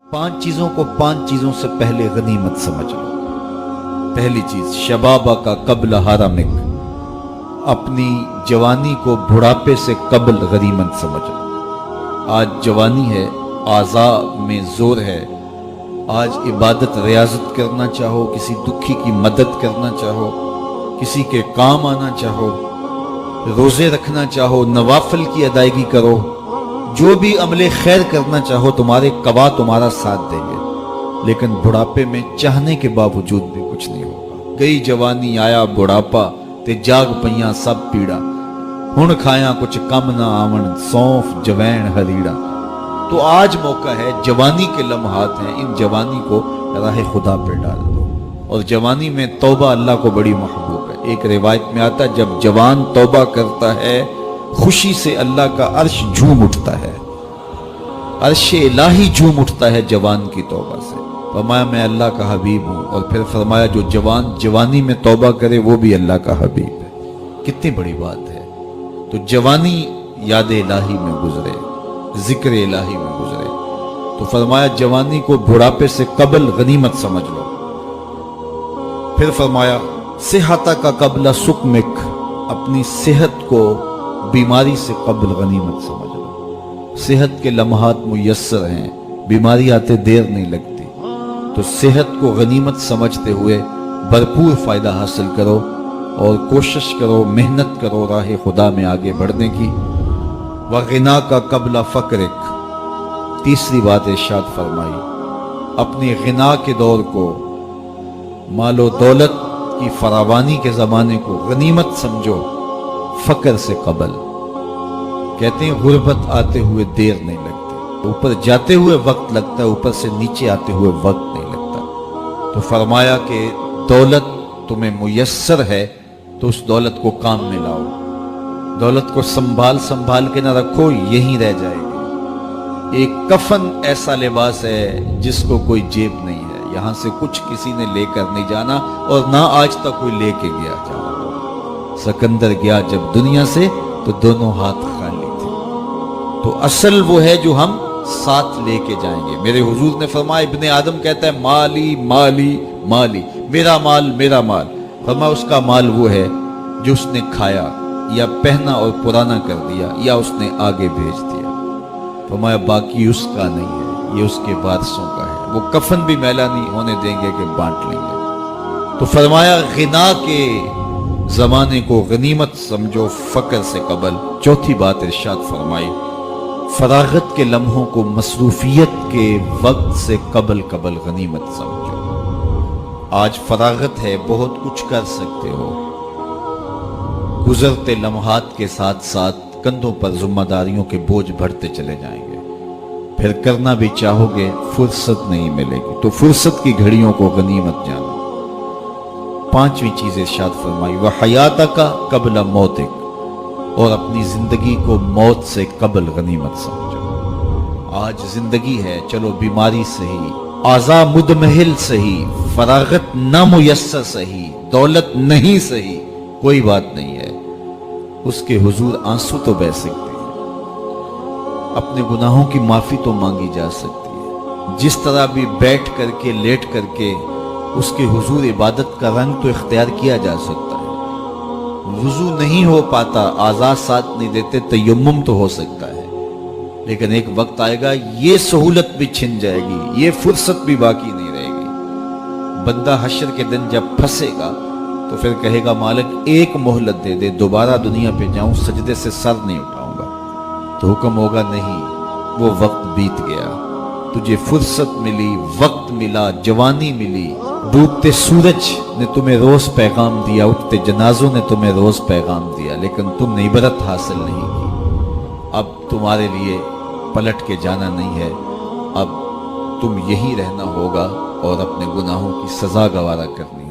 5 चीजों को 5 चीजों से पहले गनीमत समझ लो। पहली चीज, शबाबा का कब्ल हरमिक, अपनी जवानी को बुढ़ापे से कब्ल गनीमत समझ लो। आज जवानी है, आज़ा में जोर है, आज इबादत रियाजत करना चाहो, किसी दुखी की मदद करना चाहो, किसी के काम आना चाहो, रोजे रखना चाहो, नवाफिल की अदायगी करो, जो भी अमले खैर करना चाहो, तुम्हारे कबा तुम्हारा साथ देंगे। लेकिन बुढ़ापे में चाहने के बावजूद भी कुछ नहीं होगा। गई जवानी आया बुढ़ापा, ते जाग पइयां सब पीड़ा, हुण खाया कुछ कम ना आवण, सौंफ जवैन हरीड़ा। तो आज मौका है, जवानी के लम्हात हैं, इन जवानी को राह खुदा पे डाल दो। और जवानी में तौबा अल्लाह को बड़ी महबूब है। एक रिवायत में आता, जब जवान तौबा करता है, खुशी से अल्लाह का अर्श झूम उठता है, अर्श इलाही झूम उठता है जवान की तौबा से। फरमाया मैं अल्लाह का हबीब हूँ, और फिर फरमाया जो जवान जवानी में तौबा करे वो भी अल्लाह का हबीब है। कितनी बड़ी बात है। तो जवानी याद इलाही में गुजरे, जिक्र इलाही में गुजरे। तो फरमाया जवानी को बुढ़ापे से कबल गनीमत समझ लो। फिर फरमाया सेहता का कबला सुकमिक, अपनी सेहत को बीमारी से कबल गनीमत समझ लो। सेहत के लम्हात मुयस्सर हैं, बीमारी आते देर नहीं लगती। तो सेहत को गनीमत समझते हुए भरपूर फायदा हासिल करो और कोशिश करो, मेहनत करो राह खुदा में आगे बढ़ने की। वगिना का कबला फकरिक, तीसरी बात इरशाद फरमाई, अपनी गिना के दौर को, मालो दौलत की फरावानी के ज़माने को गनीमत समझो, फ़क्र से कबल। कहते हैं गुर्बत आते हुए देर नहीं लगती, ऊपर जाते हुए वक्त लगता है, ऊपर से नीचे आते हुए वक्त नहीं लगता। तो फरमाया कि दौलत तुम्हें मुयस्सर है तो उस दौलत को काम में लाओ। दौलत को संभाल संभाल के ना रखो, यहीं रह जाएगी। एक कफन ऐसा लिबास है जिसको कोई जेब नहीं है, यहां से कुछ किसी ने लेकर नहीं जाना, और ना आज तक कोई लेके गया जाना। सिकंदर गया जब दुनिया से तो दोनों हाथ खाली थे। तो असल वो है जो हम साथ लेके जाएंगे। मेरे हुजूर ने फरमाया, इब्ने आदम कहता है माली माली माली, मेरा माल मेरा माल। फरमाया उसका माल वो है जो उसने खाया या पहना और पुराना कर दिया या उसने आगे भेज दिया। फरमाया बाकी उसका नहीं है, ये उसके वारिसों का है। वो कफन भी मैला नहीं होने देंगे कि बांट लेंगे। तो फरमाया गिना के जमाने को गनीमत समझो, फकर से कबल। चौथी बात इरशाद फरमाई, फरागत के लम्हों को मसरूफियत के वक्त से कबल कबल गनीमत समझो। आज फरागत है, बहुत कुछ कर सकते हो, गुजरते लम्हात के साथ साथ कंधों पर जिम्मेदारियों के बोझ बढ़ते चले जाएंगे। फिर करना भी चाहोगे, फुर्सत नहीं मिलेगी। तो फुर्सत की घड़ियों को गनीमत जानो। पांचवी चीज इरशाद फरमाई, वह हयात का कबला मौतिक, और अपनी जिंदगी को मौत से कबल गनीमत समझो। आज जिंदगी है, चलो बीमारी सही, आज़ा मुदमहिल सही, फरागत नामुयस्सर सही, दौलत नहीं सही, कोई बात नहीं है। उसके हुजूर आंसू तो बह सकते हैं, अपने गुनाहों की माफी तो मांगी जा सकती है। जिस तरह भी बैठ करके लेट करके उसके हुजूर इबादत का रंग तो इख्तियार किया जा सकता है। वुजू नहीं हो पाता, आज़ाद साथ नहीं देते, तयम्मुम तो हो सकता है। लेकिन एक वक्त आएगा ये सहूलत भी छिन जाएगी, ये फुर्सत भी बाकी नहीं रहेगी। बंदा हश्र के दिन जब फंसेगा तो फिर कहेगा मालिक एक मोहलत दे दे, दोबारा दुनिया पे जाऊं, सजदे से सर नहीं उठाऊंगा। तो हुक्म होगा नहीं, वो वक्त बीत गया, तुझे फुर्सत मिली, वक्त मिला, जवानी मिली। डूबते सूरज ने तुम्हें रोज पैगाम दिया, उठते जनाजों ने तुम्हें रोज पैगाम दिया, लेकिन तुमने इबरत हासिल नहीं की। अब तुम्हारे लिए पलट के जाना नहीं है, अब तुम यहीं रहना होगा और अपने गुनाहों की सजा गवारा करनी